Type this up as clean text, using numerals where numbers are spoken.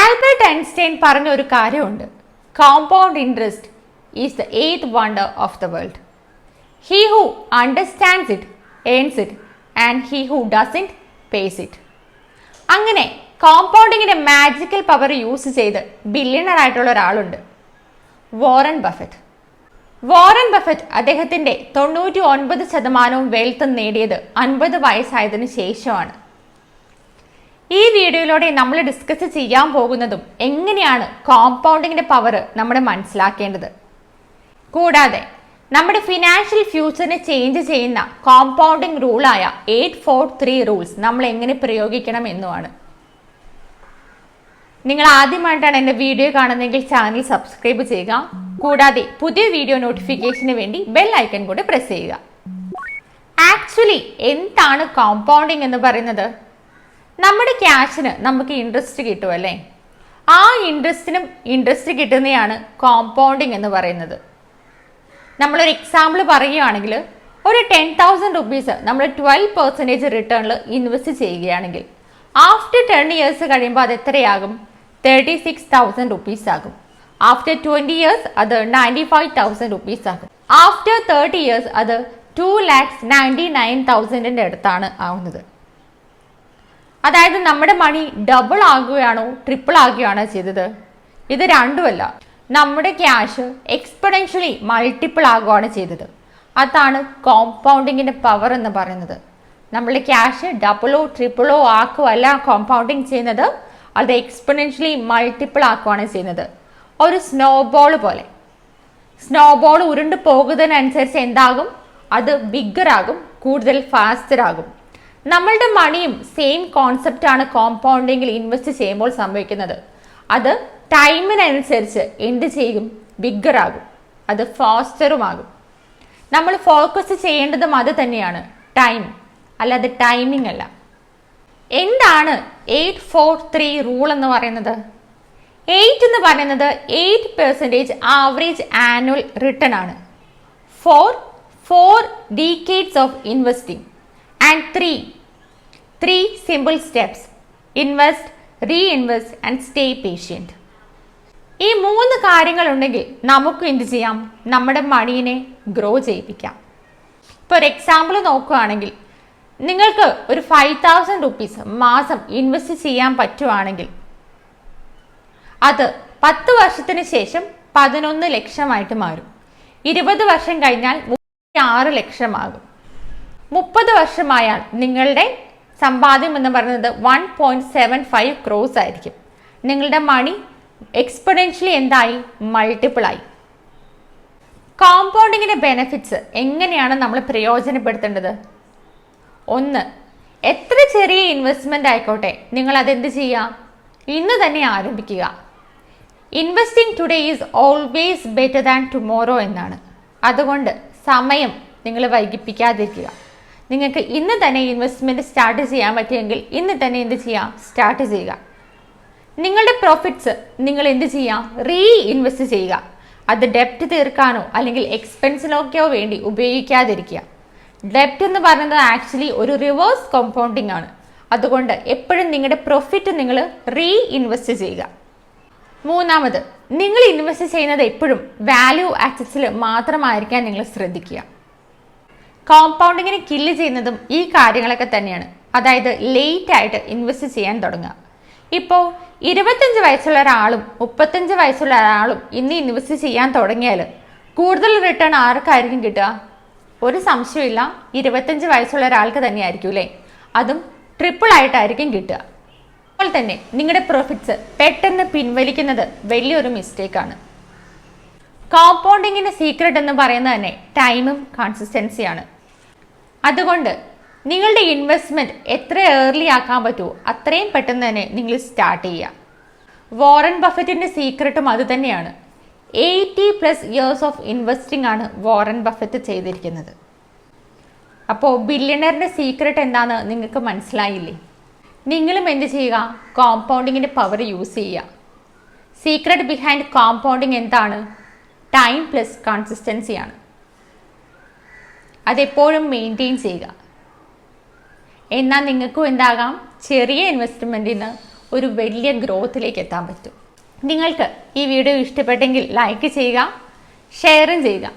Albert Einstein പറഞ്ഞ ഒരു കാര്യമുണ്ട്. Compound interest is the eighth wonder of the world. He who understands it earns it and he who doesn't pace it. അങ്ങനെ കോമ്പൗണ്ടിങ്ങിന്റെ magical power use ചെയ്ത് billionaire ആയിട്ടുള്ള ഒരാളുണ്ട്, Warren Buffett. Warren Buffett അദ്ദേഹത്തിന്റെ 99% wealth നേടിയത് 50 വയസ്സായതിനു ശേഷമാണ്. ഈ വീഡിയോയിലൂടെ നമ്മൾ ഡിസ്കസ് ചെയ്യാൻ പോകുന്നതും എങ്ങനെയാണ് കോമ്പൗണ്ടിങ്ങിന്റെ പവർ നമ്മൾ മനസ്സിലാക്കേണ്ടത്, കൂടാതെ നമ്മുടെ ഫിനാൻഷ്യൽ ഫ്യൂച്ചറിനെ ചേഞ്ച് ചെയ്യുന്ന കോമ്പൗണ്ടിങ് റൂളായ 843 റൂൾസ് നമ്മൾ എങ്ങനെ പ്രയോഗിക്കണം എന്നുമാണ്. നിങ്ങൾ ആദ്യമായിട്ടാണ് എൻ്റെ വീഡിയോ കാണുന്നതെങ്കിൽ ചാനൽ സബ്സ്ക്രൈബ് ചെയ്യുക, കൂടാതെ പുതിയ വീഡിയോ നോട്ടിഫിക്കേഷന് വേണ്ടി ബെൽ ഐക്കൺ കൂടെ പ്രസ് ചെയ്യുക. ആക്ച്വലി എന്താണ് കോമ്പൗണ്ടിങ് എന്ന് പറയുന്നത്? നമ്മുടെ ക്യാഷിന് നമുക്ക് ഇൻട്രസ്റ്റ് കിട്ടും അല്ലേ, ആ ഇൻട്രസ്റ്റിനും ഇൻട്രസ്റ്റ് കിട്ടുന്നതാണ് കോമ്പൗണ്ടിങ് എന്ന് പറയുന്നത്. നമ്മളൊരു എക്സാമ്പിൾ പറയുകയാണെങ്കിൽ, ഒരു 10,000 റുപ്പീസ് നമ്മൾ 12% റിട്ടേണിൽ ഇൻവെസ്റ്റ് ചെയ്യുകയാണെങ്കിൽ ആഫ്റ്റർ 10 ഇയേഴ്സ് കഴിയുമ്പോൾ അത് എത്രയാകും? 36,000 റുപ്പീസ് ആകും. ആഫ്റ്റർ 20 ഇയേഴ്സ് അത് 95,000 റുപ്പീസ് ആകും. ആഫ്റ്റർ 30 ഇയേഴ്സ് അത് 2,99,000 അടുത്താണ് ആവുന്നത്. അതായത് നമ്മുടെ മണി ഡബിൾ ആകുകയാണോ ട്രിപ്പിൾ ആകുകയാണോ ചെയ്തത്? ഇത് രണ്ടുമല്ല, നമ്മുടെ ക്യാഷ് എക്സ്പൊണൻഷ്യലി മൾട്ടിപ്പിൾ ആകുകയാണ് ചെയ്തത്. അതാണ് കോമ്പൗണ്ടിങ്ങിന്റെ പവർ എന്ന് പറയുന്നത്. നമ്മുടെ ക്യാഷ് ഡബിളോ ട്രിപ്പിളോ ആക്കുവല്ല കോമ്പൗണ്ടിങ് ചെയ്യുന്നത്, അത് എക്സ്പൊണൻഷ്യലി മൾട്ടിപ്പിൾ ആക്കുവാണ് ചെയ്യുന്നത്. ഒരു സ്നോബോൾ പോലെ. സ്നോബോൾ ഉരുണ്ട് പോകുന്നതിനനുസരിച്ച് എന്താകും? അത് ബിഗ്ഗർ ആകും, കൂടുതൽ ഫാസ്റ്റർ ആകും. നമ്മളുടെ മണിയും സെയിം കോൺസെപ്റ്റ് ആണ് കോമ്പൗണ്ടിങ്ങിൽ ഇൻവെസ്റ്റ് ചെയ്യുമ്പോൾ സംഭവിക്കുന്നത്. അത് ടൈമിനനുസരിച്ച് എന്ത് ചെയ്യും? ബിഗ്ഗർ ആകും, അത് ഫാസ്റ്ററുമാകും. നമ്മൾ ഫോക്കസ് ചെയ്യേണ്ടതും അത് തന്നെയാണ്, ടൈം, അല്ലാതെ ടൈമിംഗ് അല്ല. എന്താണ് 843 റൂൾ എന്ന് പറയുന്നത്? 8 എന്ന് പറയുന്നത് 8% ആവറേജ് ആനുവൽ റിട്ടേൺ ആണ് for 4 decades of investing and 3 simple steps: invest, reinvest and stay patient. ഈ 3 കാര്യങ്ങളുണ്ടെങ്കിൽ നമുക്ക് എന്ത് ചെയ്യാം? നമ്മുടെ മണീനെ ഗ്രോ ചെയ്യിപ്പിക്കാം. ഇപ്പോൾ ഒരു എക്സാമ്പിൾ നോക്കുകയാണെങ്കിൽ, നിങ്ങൾക്ക് ഒരു 5,000 റുപ്പീസ് മാസം ഇൻവെസ്റ്റ് ചെയ്യാൻ പറ്റുവാണെങ്കിൽ അത് 10 വർഷത്തിന് ശേഷം 11 ലക്ഷമായിട്ട് മാറും. 20 വർഷം കഴിഞ്ഞാൽ 36 ലക്ഷമാകും. 30 വർഷമായാൽ നിങ്ങളുടെ സമ്പാദ്യം എന്ന് പറയുന്നത് 1.75 crores ആയിരിക്കും. നിങ്ങളുടെ മണി എക്സ്പൊണൻഷ്യലി എന്തായി? മൾട്ടിപ്പിൾ ആയി. കോമ്പൗണ്ടിങ്ങിന്റെ ബെനിഫിറ്റ്സ് എങ്ങനെയാണ് നമ്മൾ പ്രയോജനപ്പെടുത്തേണ്ടത്? 1, എത്ര ചെറിയ ഇൻവെസ്റ്റ്മെന്റ് ആയിക്കോട്ടെ, നിങ്ങൾ അതെന്ത് ചെയ്യുക? ഇന്ന് തന്നെ ആരംഭിക്കുക. Investing today is always better than tomorrow എന്നാണ്. അതുകൊണ്ട് സമയം നിങ്ങൾ വൈകിപ്പിക്കാതിരിക്കുക. നിങ്ങൾക്ക് ഇന്ന് തന്നെ ഇൻവെസ്റ്റ്മെന്റ് സ്റ്റാർട്ട് ചെയ്യാൻ പറ്റുമെങ്കിൽ ഇന്ന് തന്നെ എന്ത് ചെയ്യുക? സ്റ്റാർട്ട് ചെയ്യുക. നിങ്ങളുടെ പ്രോഫിറ്റ്സ് നിങ്ങൾ എന്ത് ചെയ്യുക? റീഇൻവെസ്റ്റ് ചെയ്യുക. അത് ഡെപ്റ്റ് തീർക്കാനോ അല്ലെങ്കിൽ എക്സ്പെൻസിനൊക്കെയോ വേണ്ടി ഉപയോഗിക്കാതിരിക്കുക. ഡെപ്റ്റ് എന്ന് പറയുന്നത് ആക്ച്വലി ഒരു റിവേഴ്സ് കോമ്പൗണ്ടിങ് ആണ്. അതുകൊണ്ട് എപ്പോഴും നിങ്ങളുടെ പ്രോഫിറ്റ് നിങ്ങൾ റീഇൻവെസ്റ്റ് ചെയ്യുക. 3, നിങ്ങൾ ഇൻവെസ്റ്റ് ചെയ്യുന്നത് എപ്പോഴും വാല്യൂ ആക്സസിൽ മാത്രമായിരിക്കാൻ നിങ്ങൾ ശ്രദ്ധിക്കുക. കോമ്പൗണ്ടിങ്ങിനെ കില്ല് ചെയ്യുന്നതും ഈ കാര്യങ്ങളൊക്കെ തന്നെയാണ്. അതായത് ലേറ്റ് ആയിട്ട് ഇൻവെസ്റ്റ് ചെയ്യാൻ തുടങ്ങുക. ഇപ്പോൾ 25 വയസ്സുള്ള ഒരാളും 35 വയസ്സുള്ള ഒരാളും ഇന്ന് ഇൻവെസ്റ്റ് ചെയ്യാൻ തുടങ്ങിയാൽ കൂടുതൽ റിട്ടേൺ ആർക്കായിരിക്കും കിട്ടുക? ഒരു സംശയമില്ല, 25 വയസ്സുള്ള ഒരാൾക്ക് തന്നെയായിരിക്കും അല്ലേ? അതും ട്രിപ്പിൾ ആയിട്ടായിരിക്കും കിട്ടുക. അതുപോലെ തന്നെ നിങ്ങളുടെ പ്രോഫിറ്റ്സ് പെട്ടെന്ന് പിൻവലിക്കുന്നത് വലിയൊരു മിസ്റ്റേക്കാണ്. കോമ്പൗണ്ടിങ്ങിന്റെ സീക്രട്ട് എന്ന് പറയുന്നത് തന്നെ ടൈമും കൺസിസ്റ്റൻസിയാണ്. അതുകൊണ്ട് നിങ്ങളുടെ ഇൻവെസ്റ്റ്മെന്റ് എത്ര ഏർലി ആക്കാൻ പറ്റുമോ അത്രയും പെട്ടെന്ന് തന്നെ നിങ്ങൾ സ്റ്റാർട്ട് ചെയ്യുക. വോറൻ ബഫറ്റിന്റെ സീക്രട്ടും അത് തന്നെയാണ്. 80+ years ഓഫ് ഇൻവെസ്റ്റിംഗ് ആണ് വോറൻ ബഫറ്റ് ചെയ്തിരിക്കുന്നത്. അപ്പോൾ ബില്യണറിന്റെ സീക്രട്ട് എന്താണെന്ന് നിങ്ങൾക്ക് മനസ്സിലായില്ലേ? നിങ്ങളും എന്ത് ചെയ്യുക? കോമ്പൗണ്ടിങ്ങിന്റെ പവർ യൂസ് ചെയ്യുക. സീക്രട്ട് ബിഹൈൻഡ് കോമ്പൗണ്ടിങ് എന്താണ്? ടൈം പ്ലസ് കൺസിസ്റ്റൻസിയാണ്. അതെപ്പോഴും മെയിൻറ്റെയിൻ ചെയ്യുക. എന്നാൽ നിങ്ങൾക്കും എന്താകാം? ചെറിയ ഇൻവെസ്റ്റ്മെൻറ്റിന് ഒരു വലിയ ഗ്രോത്തിലേക്ക് എത്താൻ പറ്റും. നിങ്ങൾക്ക് ഈ വീഡിയോ ഇഷ്ടപ്പെട്ടെങ്കിൽ ലൈക്ക് ചെയ്യുക, ഷെയറും ചെയ്യുക.